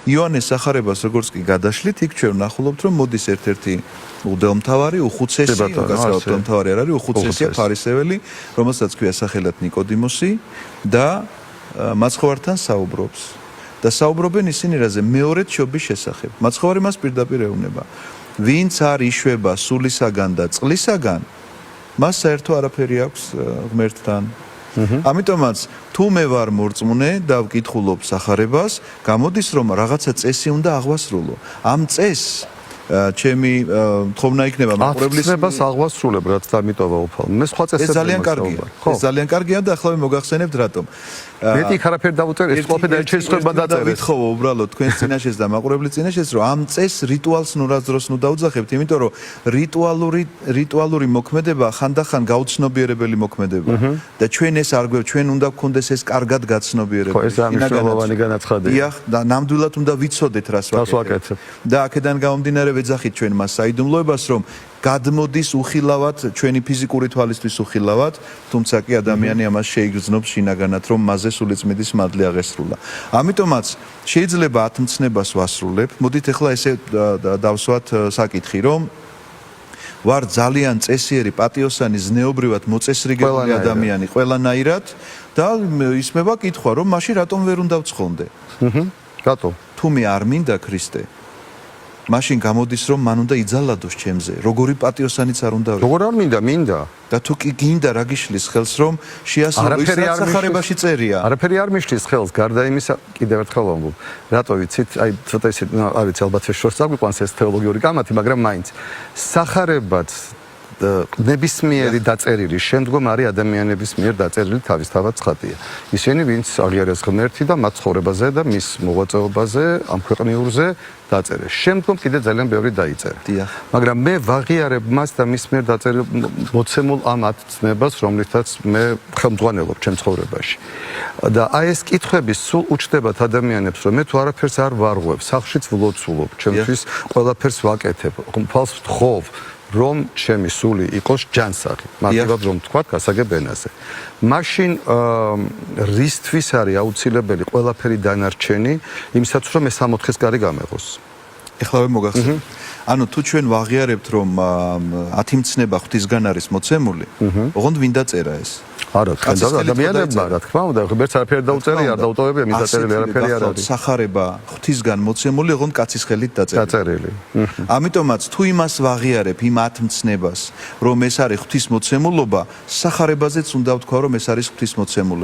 იოანეს სახარებას როგორც კი გადაშლით, იქ ჩვენ ვნახულობთ, რომ მოდის ერთ-ერთი უდელმთავარი, უხუცესი, უდელმთავარი არ არის, უხუცესია ფარისეველი, რომელსაც ქვია სახელად ნიკოდიმოსი და მაცხოვართან საუბრობს. და საუბრობენ ისინი რაზე? მეორედ შობის შესახებ. მაცხოვარი მას პირდაპირ ეუბნება. ვინც არ იშვება სულისაგან და წყლისაგან, მას საერთო არაფერი აქვს ღმერთთან. ამიტომაც თუ მე ვარ მორწმუნე და ვკითხულობ სახარებას, გამოდის რომ რაღაცა წესი უნდა აღვასრულო. ამ წესს ჩემი თხოვნა იქნება მაყურებლის აცნებას აღვასრულებ, რაც დამიტოვა უფალ. მე სხვა წესებს ძალიან კარგია. ეს ძალიან კარგია და ახლა მოგახსენებთ რატომ. მეტი იქ არაფერი დავუწერ, ეს ყველაფერი დაიჩესხება დაწერეს. ვითხოვო უბრალოდ თქვენს წინაშეს და მაყურებლის წინაშეს, რომ ამ წესს რიტუალს ნურას დროს ნუ დაუძახებთ, იმიტომ რომ რიტუალური მოქმედება ხანდახან გაუცნობიერებელი მოქმედებაა და ჩვენ ეს არ გვევ, ჩვენ უნდა გქონდეს ეს კარგად გაცნობიერებული. ხო, ეს მნიშვნელოვანი განაცხადია. დიახ, და ნამდვილად უნდა ვიცოდეთ რას ვაკეთებ. და აქედან გამომდინარე ვეძახით ჩვენ მას საიდუმლოებას, რომ გადმოდის უხილავად ჩვენი ფიზიკური თვალისთვის უხილავად, თუმცა კი ადამიანი ამას შეიგრძნობს შინაგანად, რომ მასზე სულიწმიდის მადლი აღესრულა. ამიტომაც შეიძლება ათმცნებას ვასრულებ. მოდით ახლა ესე დავსვათ საკითხი, რომ ვარ ძალიან წესიერი, პატიოსანი, ზნეობრივად მოწესრიგებული ადამიანი ყველანაირად და ისმება კითხვა, რომ მაშინ რატომ ვერ უნდა ვცხონდე? რატომ? თუ მე არ მინდა ქრისტე, მაშინ გამოდის რომ მან უნდა იძალადოს ჩემზე. როგორი პატიოსანიც არ უნდა. როგორ არ მინდა? და თუ კი გინდა რა გიშლის ხელს რომ შეასრულო ის რაც სახარებაში წერია. არაფერი არ მიშლის ხელს, გარდა იმისა, კიდევ ერთხელ ვამბობ. რატო ვიცით? აი ცოტა ისე, არ ვიცი, ალბათ ეს შორს აგვიყვანს ეს თეოლოგიური კამათი, მაგრამ მაინც სახარებაც ნებისმიერი დაწერილი შემდგომ არის ადამიანების მიერ დაწერილი თავისთავად ცხადია. ისინი ვინც აღიარეს ღმერთი და მათ ცხოვრებაზე და მის მოღვაწეობაზე, ამ ქვეყნიურზე დაწერეს. შემდგომ კიდე ძალიან ბევრი დაიწერა. მაგრამ მე ვაღიარებ მას და მის მიერ დაწერილ მოცემულ ამ ათწნებას, რომლითაც მე ხელმძღვანელობ ჩემ ცხოვრებაში. და აი ეს კითხვები სულ უჩნდებათ ადამიანებს, რომ მე თუ არაფერს არ ვარღვევ, სახლშიც ვლოცულობ, ჩემთვის ყველაფერს ვაკეთებ, ფალს ვთხოვ, რომ ჩემი სული იყოს ჯანსაღი. მაგალითად რომ თქვა გასაგებ ენაზე. მაშინ რისთვის არის აუცილებელი ყველაფერი დანარჩენი, იმისაც რომ ეს 64-ის კარი გამეღოს. ეხლა მოგახსენებთ. ანუ თუ ჩვენ ვაღიარებთ რომ 10 მცნება ღვთისგან არის მოცემული, ოღონდ ვინ დაწერა ეს? არა, ადამიანებმა, რა თქმა უნდა, ღმერთს არაფერი დაუწერია, არ დაუტოვებია, მის დაწერილი არაფერი არ არის. სახარება ღვთისგან მოცემული, ოღონდ კაცის ხელით დაწერილი. ამიტომაც თუ იმას ვაღიარებ, იმ 10 მცნებას, რომ ეს არის ღვთის მოცემულობა, სახარებაზეც უნდა ვთქვა, რომ ეს არის ღვთის მოცემულობა.